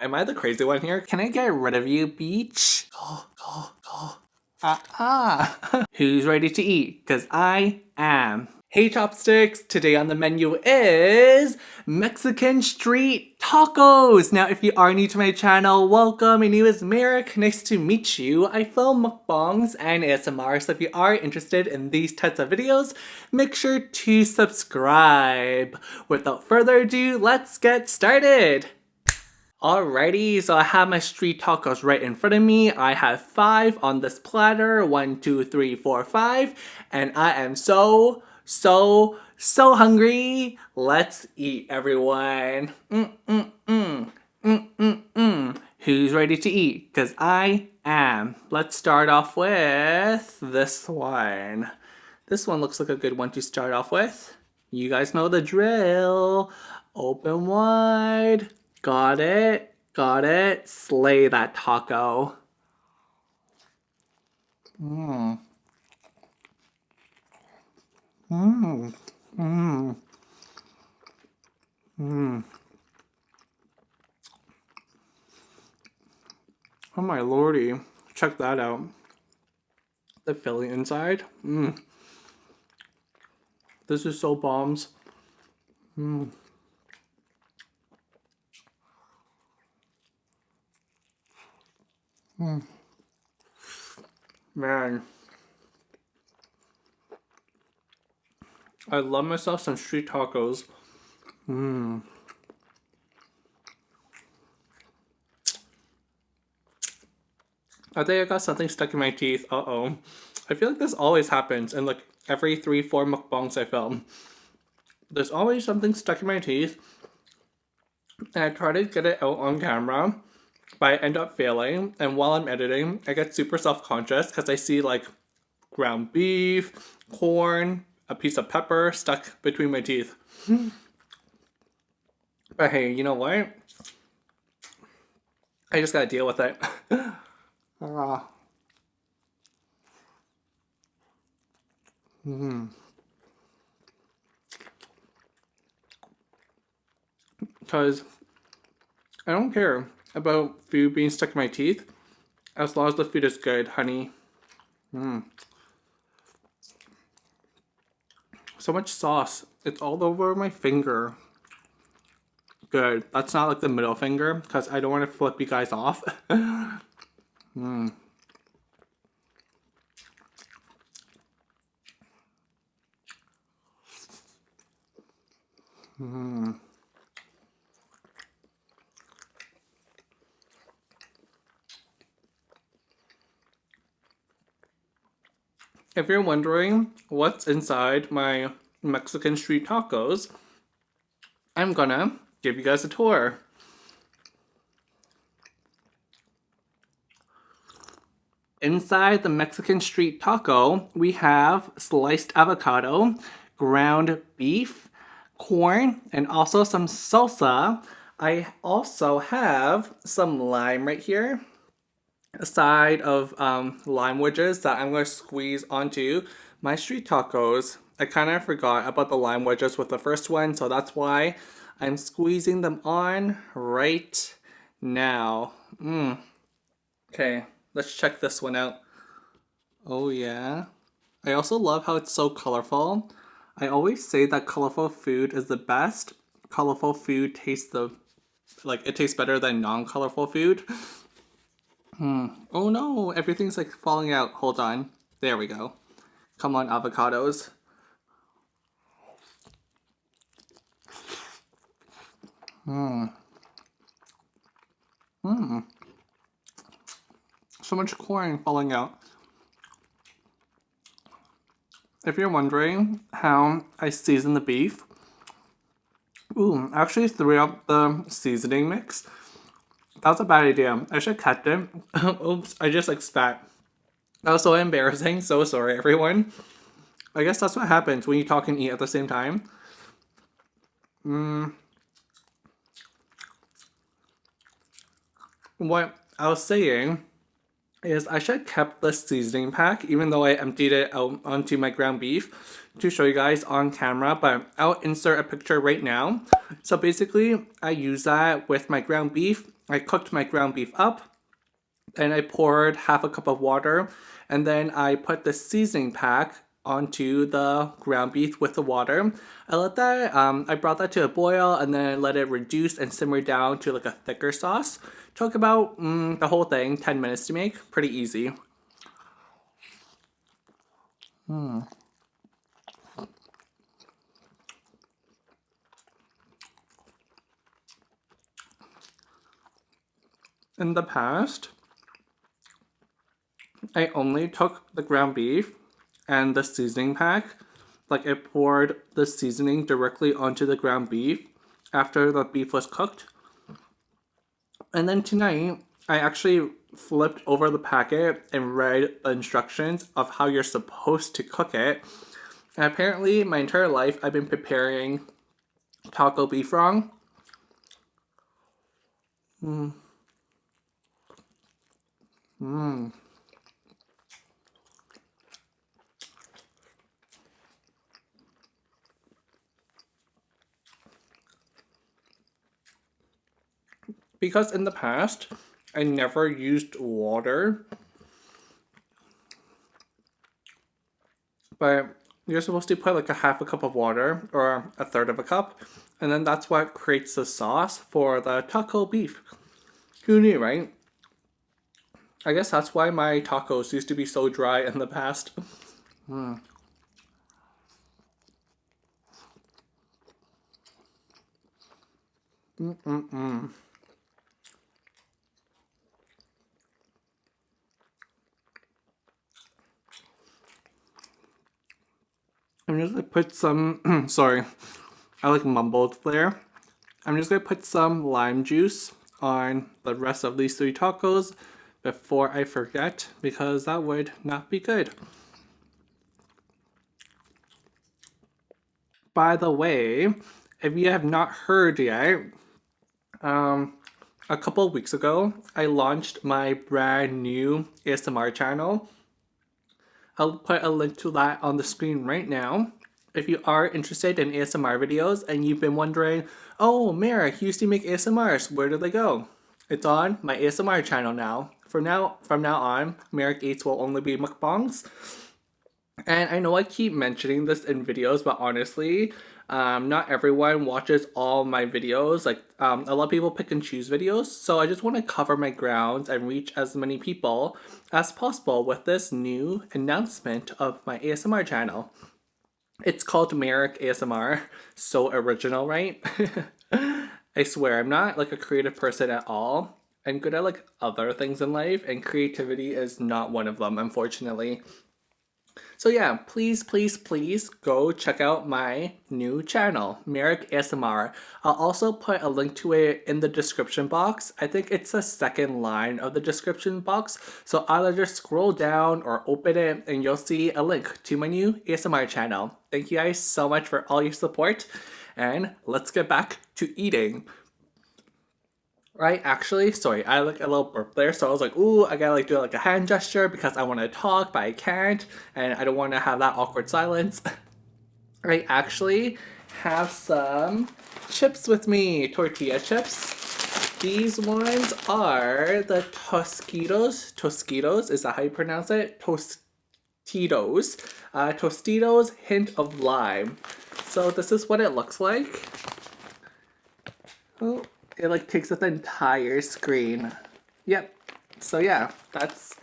Am I the crazy one here? Can I get rid of you, Beach? Who's ready to eat? Because I am. Hey chopsticks, today on the menu is Mexican street tacos. Now if you are new to my channel, welcome. My name is Merrick, nice to meet you. I film mukbangs and ASMR, so if you are interested in these types of videos, make sure to subscribe. Without further ado, let's get started. Alrighty, so I have my street tacos right in front of me. I have 5 on this platter. 1, 2, 3, 4, 5. And I am so hungry. Let's eat, everyone. Who's ready to eat? Because I am. Let's start off with this one. This one looks like a good one to start off with. You guys know the drill. Open wide. Got it. Got it. Slay that taco. Oh my lordy. Check that out. The filling inside. This is so bombs. Man. I love myself some street tacos. I think I got something stuck in my teeth. Uh-oh. I feel like this always happens in like every 3-4 mukbangs I film. There's always something stuck in my teeth. And I try to get it out on camera, but I end up failing. And while I'm editing, I get super self-conscious because I see like ground beef, corn, a piece of pepper stuck between my teeth. But hey, you know what? I just gotta deal with it. Because I don't care about food being stuck in my teeth as long as the food is good, honey. So much sauce. It's all over my finger. Good. That's not like the middle finger because I don't want to flip you guys off. If you're wondering what's inside my Mexican street tacos, I'm gonna give you guys a tour. Inside the Mexican street taco, we have sliced avocado, ground beef, corn, and also some salsa. I also have some lime right here. A side of lime wedges that I'm going to squeeze onto my street tacos. I kind of forgot about the lime wedges with the first one, so that's why I'm squeezing them on right now. Okay, let's check this one out. Oh yeah. I also love how it's so colorful. I always say that colorful food is the best. Colorful food tastes it tastes better than non-colorful food. Oh no, everything's like falling out. Hold on. There we go. Come on, avocados. So much corn falling out. If you're wondering how I season the beef, I actually threw out the seasoning mix. That was a bad idea. I should have kept it. Oops, I just like spat. That was so embarrassing. So sorry, everyone. I guess that's what happens when you talk and eat at the same time. What I was saying is I should have kept the seasoning pack, even though I emptied it out onto my ground beef to show you guys on camera, but I'll insert a picture right now. So basically, I use that with my ground beef. I cooked my ground beef up, and I poured half a cup of water, and then I put the seasoning pack onto the ground beef with the water. I brought that to a boil, and then I let it reduce and simmer down to like a thicker sauce. Took about the whole thing 10 minutes to make. Pretty easy. In the past, I only took the ground beef and the seasoning pack. Like I poured the seasoning directly onto the ground beef after the beef was cooked. And then tonight, I actually flipped over the packet and read the instructions of how you're supposed to cook it. And apparently, my entire life, I've been preparing taco beef wrong. Because in the past, I never used water. But you're supposed to put like a half a cup of water or a third of a cup, and then that's what creates the sauce for the taco beef. Who knew, right? I guess that's why my tacos used to be so dry in the past. I'm just gonna put some, sorry, I like mumbled there. I'm just gonna put some lime juice on the rest of these 3 tacos before I forget, because that would not be good. By the way, if you have not heard yet, a couple of weeks ago, I launched my brand new ASMR channel. I'll put a link to that on the screen right now. If you are interested in ASMR videos and you've been wondering, oh, Merrick used to make ASMRs, where did they go? It's on my ASMR channel now. From now on, MerrickEats will only be mukbangs. And I know I keep mentioning this in videos, but honestly, not everyone watches all my videos. Like, a lot of people pick and choose videos. So I just want to cover my grounds and reach as many people as possible with this new announcement of my ASMR channel. It's called Merrick ASMR. So original, right? I swear, I'm not like a creative person at all. I'm good at like other things in life, and creativity is not one of them, unfortunately. So yeah, please, please, please go check out my new channel, Merrick ASMR. I'll also put a link to it in the description box. I think it's the second line of the description box. So either just scroll down or open it and you'll see a link to my new ASMR channel. Thank you guys so much for all your support, and let's get back to eating. Right, actually, sorry, I like a little burp there, so I was like, ooh, I gotta like do like a hand gesture because I want to talk, but I can't, and I don't want to have that awkward silence. I actually have some chips with me, tortilla chips. These ones are the Tostitos, is that how you pronounce it? Tostitos. Tostitos hint of lime. So this is what it looks like. Oh, it like takes up the entire screen. Yep. So yeah, that's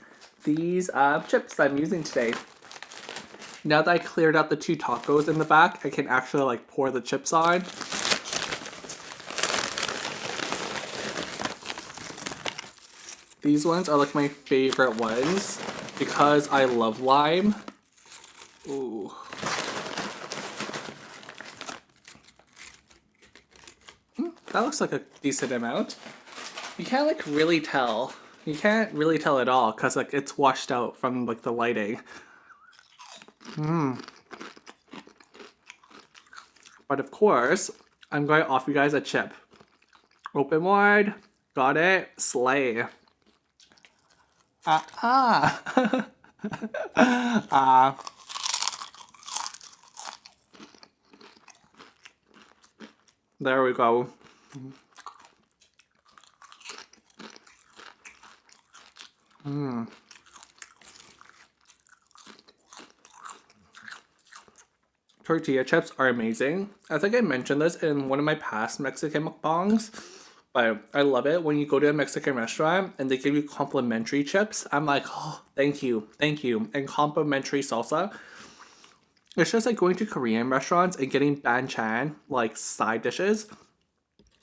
these chips I'm using today. Now that I cleared out the 2 tacos in the back, I can actually like pour the chips on. These ones are like my favorite ones because I love lime. Ooh. That looks like a decent amount. You can't like really tell. You can't really tell at all because like it's washed out from like the lighting. But of course, I'm going to offer you guys a chip. Open wide. Got it. Slay. Ah. Ah. There we go. Tortilla chips are amazing. I think I mentioned this in one of my past Mexican mukbangs, but I love it when you go to a Mexican restaurant and they give you complimentary chips. I'm like, oh, thank you, and complimentary salsa. It's just like going to Korean restaurants and getting banchan, like side dishes,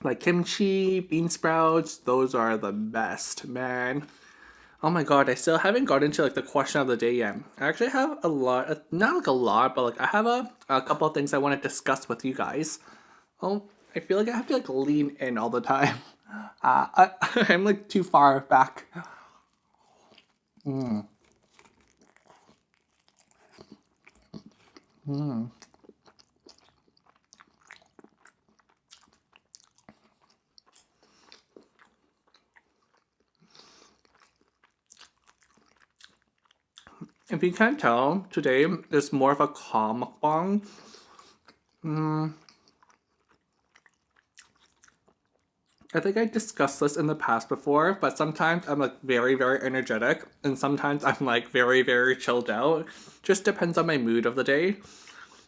like kimchi, bean sprouts. Those are the best, man. Oh my god, I still haven't gotten to like the question of the day yet. I actually have a lot, not like a lot, but like I have a couple of things I want to discuss with you guys. Oh, I feel like I have to like lean in all the time. I'm like too far back. If you can't tell, today is more of a calm mukbang. I think I discussed this in the past before, but sometimes I'm like very, very energetic, and sometimes I'm like very, very chilled out. Just depends on my mood of the day.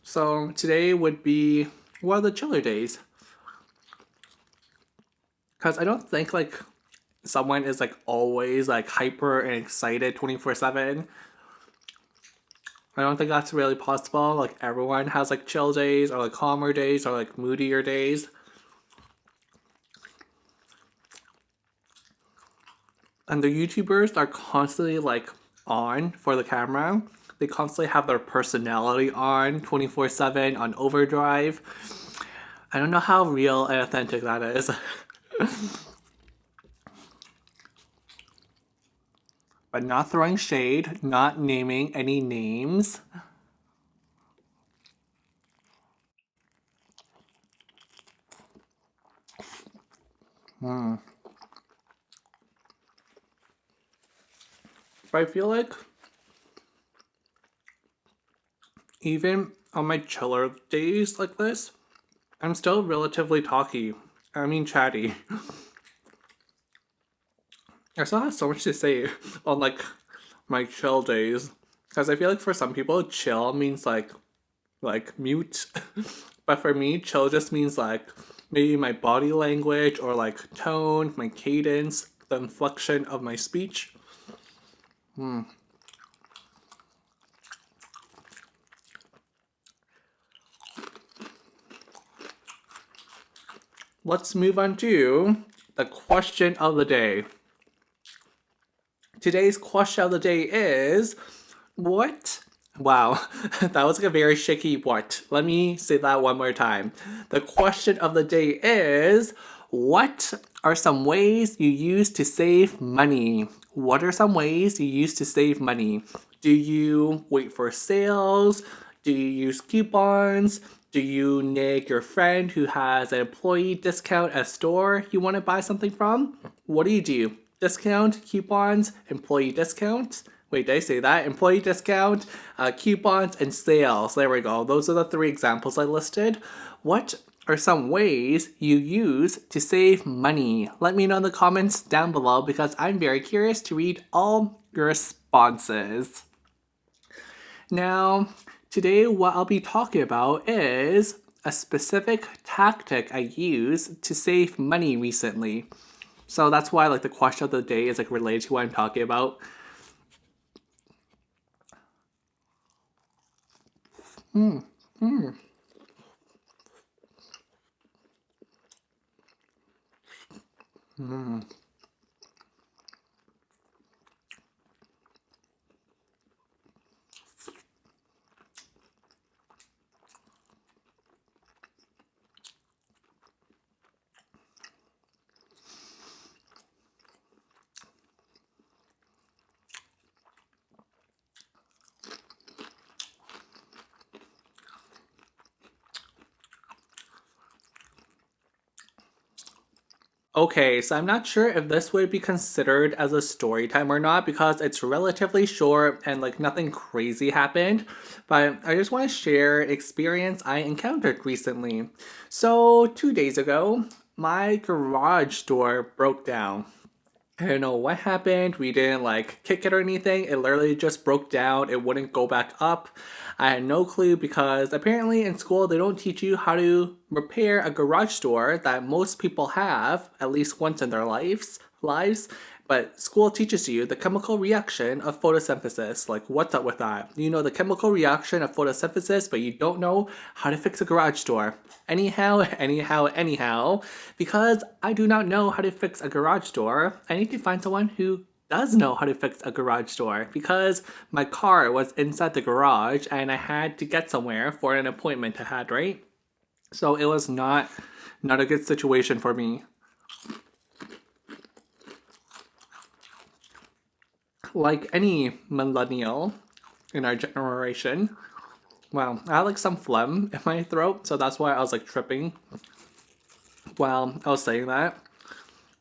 So today would be one of the chiller days. Because I don't think like someone is like always like hyper and excited 24/7. I don't think that's really possible. Like everyone has like chill days or like calmer days or like moodier days. And the YouTubers are constantly like on for the camera. They constantly have their personality on 24/7 on overdrive. I don't know how real and authentic that is. But not throwing shade, not naming any names. But I feel like even on my chiller days like this, I'm still relatively talky. I mean chatty. I still have so much to say on like my chill days. Because I feel like for some people, chill means like mute. But for me, chill just means like maybe my body language or like tone, my cadence, the inflection of my speech. Let's move on to the question of the day. Today's question of the day is what? Wow, that was like a very shaky what. Let me say that one more time. The question of the day is what are some ways you use to save money? What are some ways you use to save money? Do you wait for sales? Do you use coupons? Do you nag your friend who has an employee discount at a store you want to buy something from? What do you do? Discount, coupons, employee discount? Wait, did I say that? Employee discount, coupons, and sales. There we go. Those are the three examples I listed. What are some ways you use to save money? Let me know in the comments down below because I'm very curious to read all your responses. Now, today what I'll be talking about is a specific tactic I use to save money recently. So that's why like the question of the day is like related to what I'm talking about. Okay, so I'm not sure if this would be considered as a story time or not because it's relatively short and like nothing crazy happened, but I just want to share an experience I encountered recently. So, 2 days ago, my garage door broke down. I don't know what happened. We didn't like kick it or anything. It literally just broke down. It wouldn't go back up. I had no clue because apparently in school they don't teach you how to repair a garage door that most people have at least once in their lives. But school teaches you the chemical reaction of photosynthesis. Like, what's up with that? You know the chemical reaction of photosynthesis, but you don't know how to fix a garage door. Anyhow, because I do not know how to fix a garage door, I need to find someone who does know how to fix a garage door because my car was inside the garage and I had to get somewhere for an appointment I had, right? So it was not a good situation for me. Like any millennial in our generation, well, I had like some phlegm in my throat, so that's why I was like tripping while I was saying that.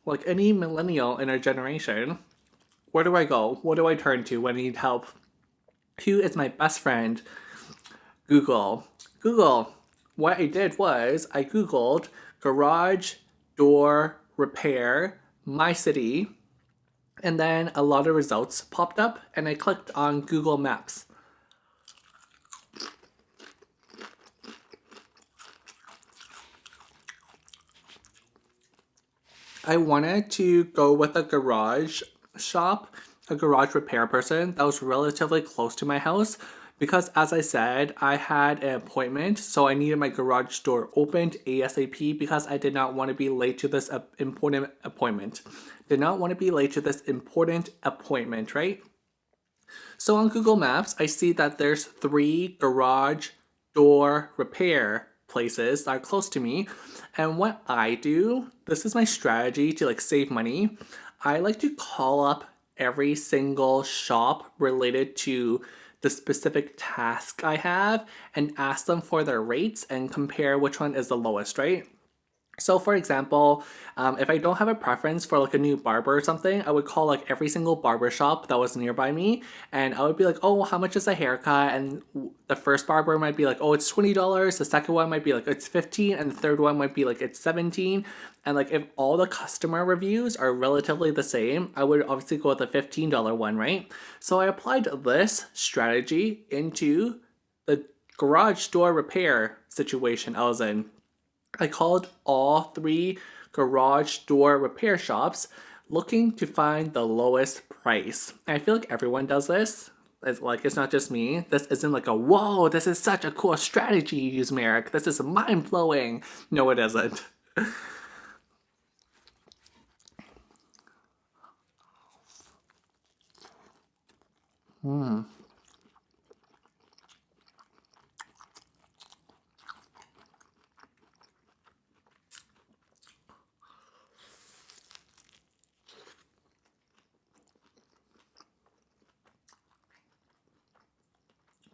Like any millennial in our generation, where do I go? What do I turn to when I need help? Who is my best friend? Google. Google. What I did was I Googled garage door repair my city, and then a lot of results popped up, and I clicked on Google Maps. I wanted to go with a garage shop, a garage repair person that was relatively close to my house because, as I said, I had an appointment, so I needed my garage door opened ASAP because I did not want to be late to this important appointment. Did not want to be late to this important appointment, right? So on Google Maps, I see that there's 3 garage door repair places that are close to me. And what I do, this is my strategy to like save money. I like to call up every single shop related to the specific task I have and ask them for their rates and compare which one is the lowest, right? So, for example, if I don't have a preference for like a new barber or something, I would call like every single barber shop that was nearby me, and I would be like, "Oh, how much is a haircut?" And the first barber might be like, "Oh, it's $20." The second one might be like, "It's 15," and the third one might be like, "It's 17." And like if all the customer reviews are relatively the same, I would obviously go with the $15 one, right? So I applied this strategy into the garage door repair situation I was in. I called all 3 garage door repair shops looking to find the lowest price. And I feel like everyone does this. It's not just me. This isn't like a whoa, this is such a cool strategy you use, Merrick. This is mind blowing. No, it isn't.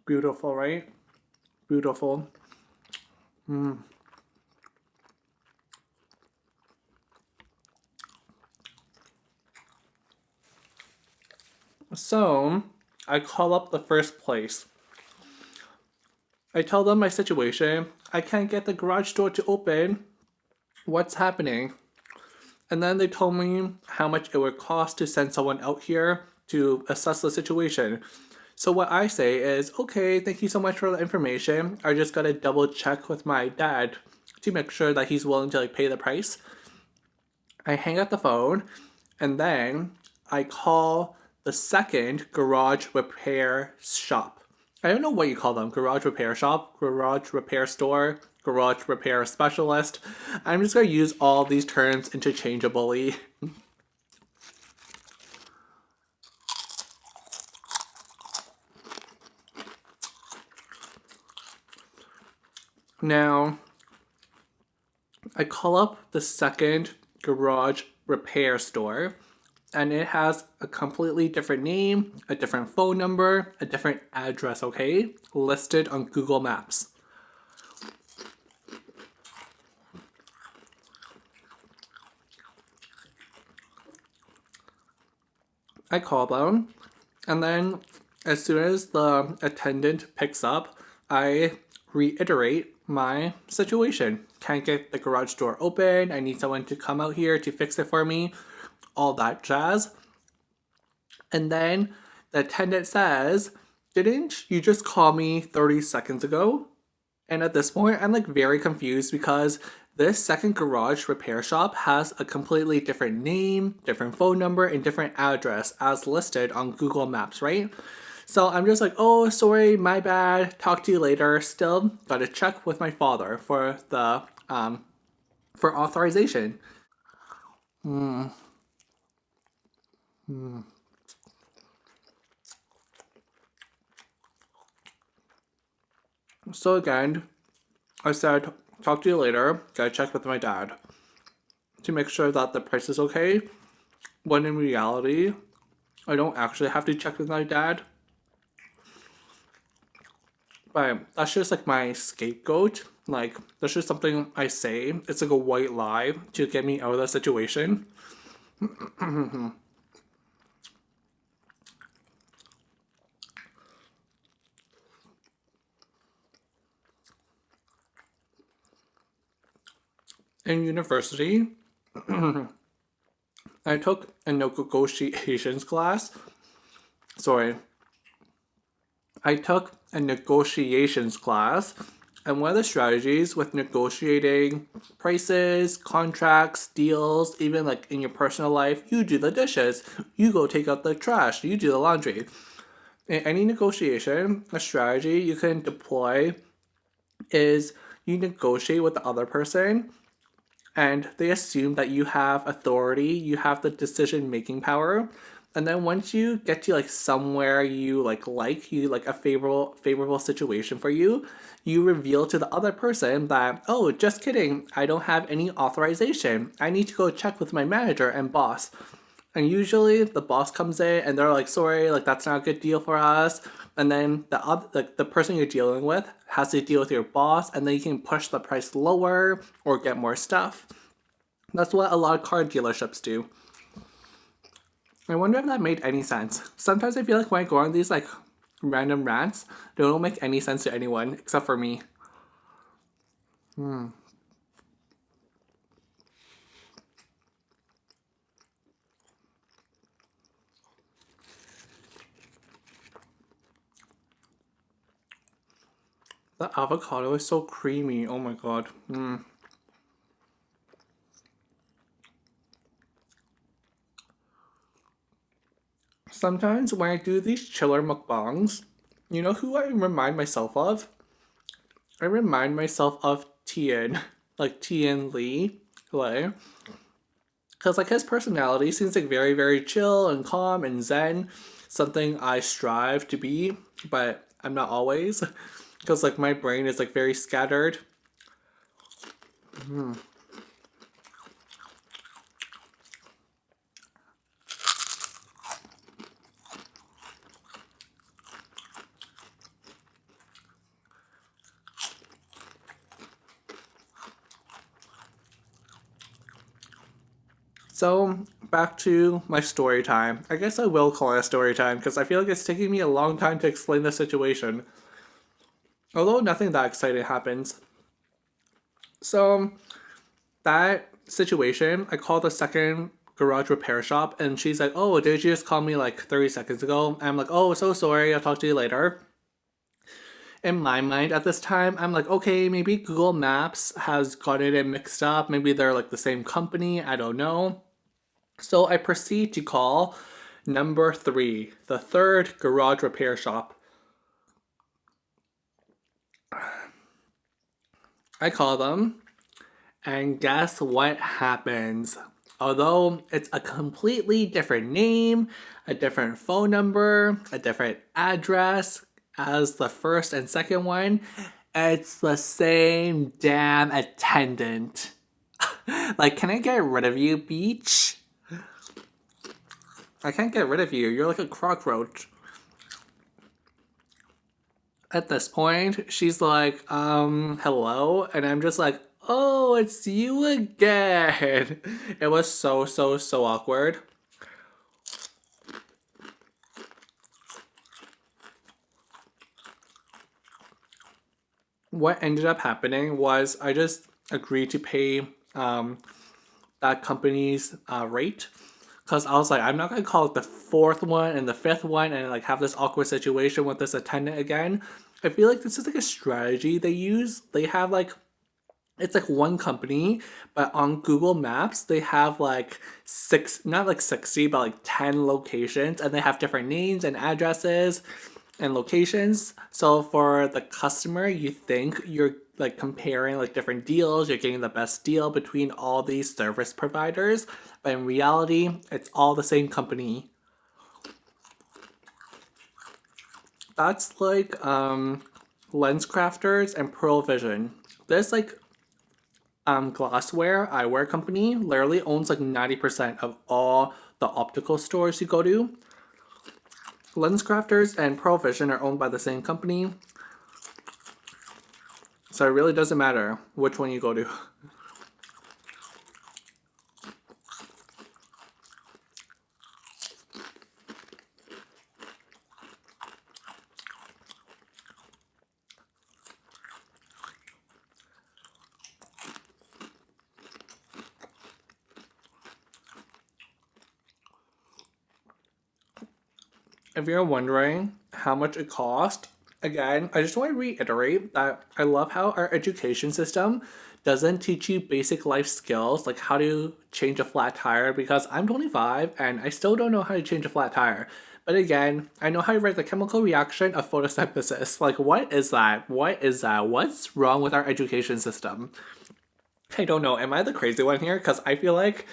Beautiful, right? Beautiful. So I call up the first place. I tell them my situation. I can't get the garage door to open. What's happening? And then they told me how much it would cost to send someone out here to assess the situation. So what I say is, okay, thank you so much for the information. I just gotta double check with my dad to make sure that he's willing to like pay the price. I hang up the phone and then I call the second garage repair shop. I don't know what you call them, garage repair shop, garage repair store, garage repair specialist. I'm just going to use all these terms interchangeably. Now, I call up the second garage repair store and it has a completely different name, a different phone number, a different address, okay? Listed on Google Maps. I call them, and then as soon as the attendant picks up, I reiterate my situation. Can't get the garage door open. I need someone to come out here to fix it for me. All that jazz. And then the attendant says, "Didn't you just call me 30 seconds ago?" And at this point, I'm like very confused because this second garage repair shop has a completely different name, different phone number, and different address as listed on Google Maps, right? So I'm just like, oh, sorry, my bad. Talk to you later. Still gotta check with my father for the for authorization. So again, I said, talk to you later. Gotta check with my dad to make sure that the price is okay. When in reality, I don't actually have to check with my dad. But that's just like my scapegoat. Like, that's just something I say. It's like a white lie to get me out of the situation. In university, I took a negotiations class. Sorry, I took a negotiations class, and one of the strategies with negotiating prices, contracts, deals, even like in your personal life, you do the dishes, you go take out the trash, you do the laundry. In any negotiation, a strategy you can deploy is you negotiate with the other person and they assume that you have authority, you have the decision making power. And then once you get to like somewhere you you like a favorable situation for you, you reveal to the other person that, oh, just kidding, I don't have any authorization. I need to go check with my manager and boss. And usually the boss comes in and they're like, sorry, like that's not a good deal for us. And then the other, like the person you're dealing with has to deal with your boss, and then you can push the price lower or get more stuff. That's what a lot of car dealerships do. I wonder if that made any sense. Sometimes I feel like when I go on these like random rants, they don't make any sense to anyone except for me. The avocado is so creamy. Oh my god. Sometimes when I do these chiller mukbangs, you know who I remind myself of? I remind myself of Tien, like Tien Lee, like, because like his personality seems like very very chill and calm and zen, something I strive to be, but I'm not always, because like my brain is like very scattered. So back to my story time. I guess I will call it a story time because I feel like it's taking me a long time to explain the situation. Although nothing that exciting happens. So that situation, I called the second garage repair shop and she's like, oh, did you just call me like 30 seconds ago? And I'm like, oh, so sorry, I'll talk to you later. In my mind at this time, I'm like, okay, maybe Google Maps has gotten it mixed up. Maybe they're like the same company. I don't know. So I proceed to call number three, the third garage repair shop. I call them, and guess what happens? Although it's a completely different name, a different phone number, a different address as the first and second one, it's the same damn attendant. Like, can I get rid of you, Beach? I can't get rid of you. You're like a cockroach. At this point, she's like, hello? And I'm just like, oh, it's you again. It was so awkward. what ended up happening was I just agreed to pay that company's rate because I was like, I'm not gonna call it the fourth one and the fifth one and like have this awkward situation with this attendant again. I feel like this is like a strategy they use. They have like it's like one company, but on Google Maps they have like not like 60, but like 10 locations, and they have different names and addresses and locations. So for the customer, you think you're like comparing like different deals, you're getting the best deal between all these service providers, but in reality, it's all the same company. That's like Lens Crafters and Pearl Vision. This like glassware eyewear company literally owns like 90% of all the optical stores you go to. Lens Crafters and Pearl Vision are owned by the same company, so it really doesn't matter which one you go to. If you're wondering how much it cost, again, I just want to reiterate that I love how our education system doesn't teach you basic life skills like how to change a flat tire, because I'm 25 and I still don't know how to change a flat tire. But again, I know how to write the chemical reaction of photosynthesis. Like, what is that? What is that? What's wrong with our education system? I don't know. Am I the crazy one here? Because I feel like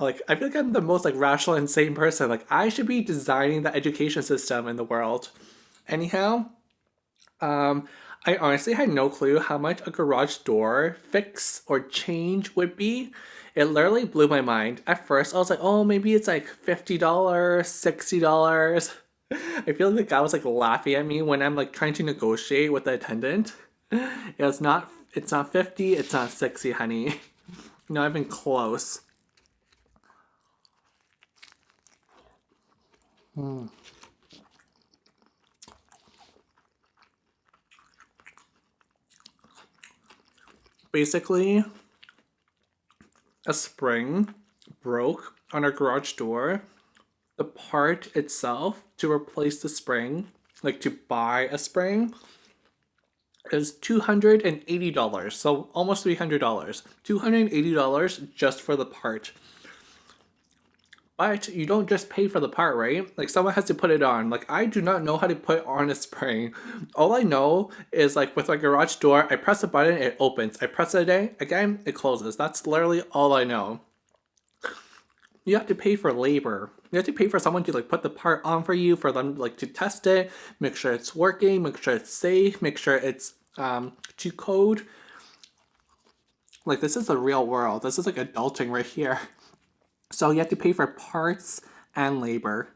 I'm the most like rational and sane person. Like I should be designing the education system in the world. Anyhow, um, I honestly had no clue how much a garage door fix or change would be. It literally blew my mind. At first, I was like, oh, maybe it's like $50, $60. I feel like the guy was like laughing at me when I'm like trying to negotiate with the attendant. It's not 50, it's not 60, honey. Not even close. Basically, a spring broke on our garage door. The part itself to replace the spring, like to buy a spring, is $280. So almost $300. $280 just for the part. But you don't just pay for the part, right? Like someone has to put it on. Like I do not know how to put on a spring. All I know is like with my garage door, I press a button, it opens. I press it again, it closes. That's literally all I know. You have to pay for labor. You have to pay for someone to like put the part on for you, for them like to test it, make sure it's working, make sure it's safe, make sure it's to code. Like this is the real world. This is like adulting right here. So you have to pay for parts and labor.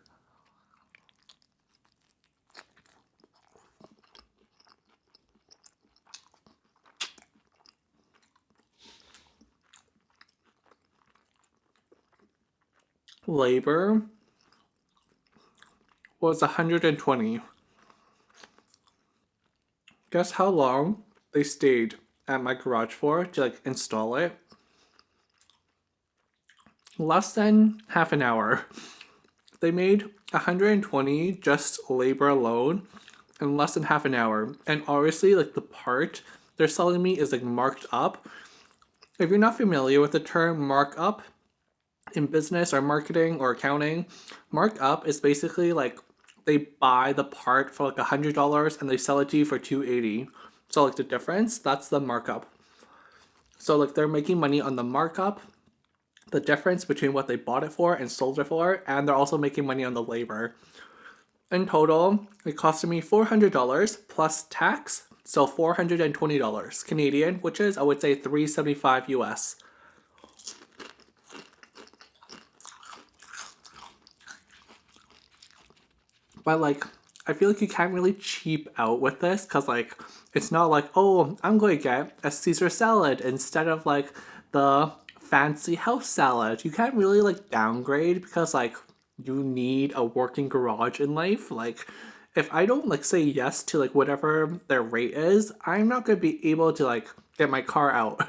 Labor was 120. Guess how long they stayed at my garage for to like install it? Less than half an hour. They made 120 just labor alone in less than half an hour. And obviously, like the part they're selling me is like marked up. If you're not familiar with the term markup in business or marketing or accounting, markup is basically like they buy the part for like $100 and they sell it to you for $280. So like the difference, that's the markup. So like they're making money on the markup, the difference between what they bought it for and sold it for, and they're also making money on the labor. In total, it costed me $400 plus tax, so $420 Canadian, which is I would say $375 US. But like I feel like you can't really cheap out with this because like it's not like, oh, I'm going to get a Caesar salad instead of like the fancy house salad. You can't really like downgrade because like you need a working garage in life. Like if I don't like say yes to like whatever their rate is, I'm not gonna be able to like get my car out.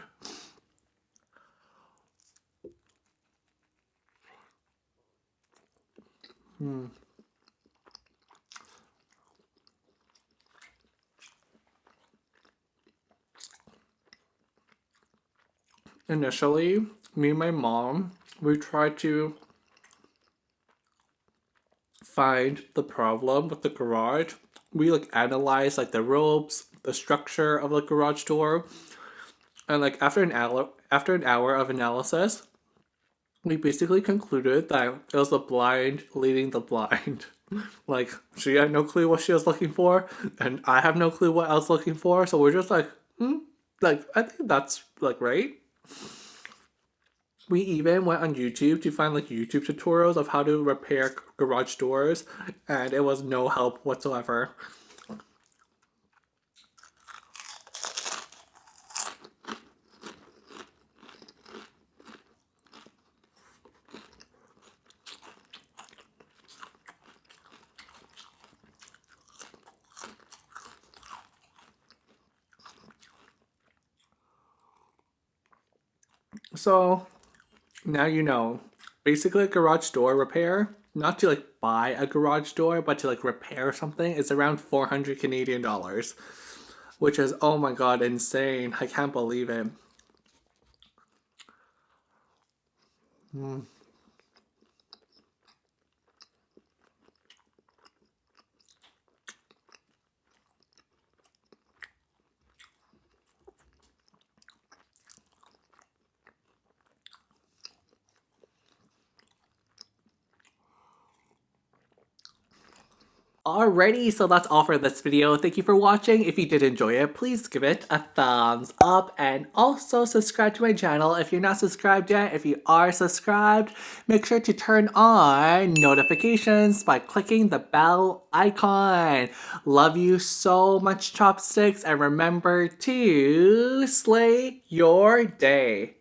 Initially, me and my mom, we tried to find the problem with the garage. We like analyzed like the ropes, the structure of the garage door, and like after an hour of analysis, we basically concluded that it was the blind leading the blind. Like she had no clue what she was looking for, and I have no clue what I was looking for. So we're just like, like I think that's like right. We even went on YouTube to find like YouTube tutorials of how to repair garage doors, and it was no help whatsoever. So now you know. Basically, a garage door repair, not to like buy a garage door, but to like repair something, is around 400 Canadian dollars, which is oh my god, insane. I can't believe it. Alrighty, so that's all for this video. Thank you for watching. If you did enjoy it, please give it a thumbs up and also subscribe to my channel if you're not subscribed yet. If you are subscribed, make sure to turn on notifications by clicking the bell icon. Love you so much, chopsticks, and remember to slay your day.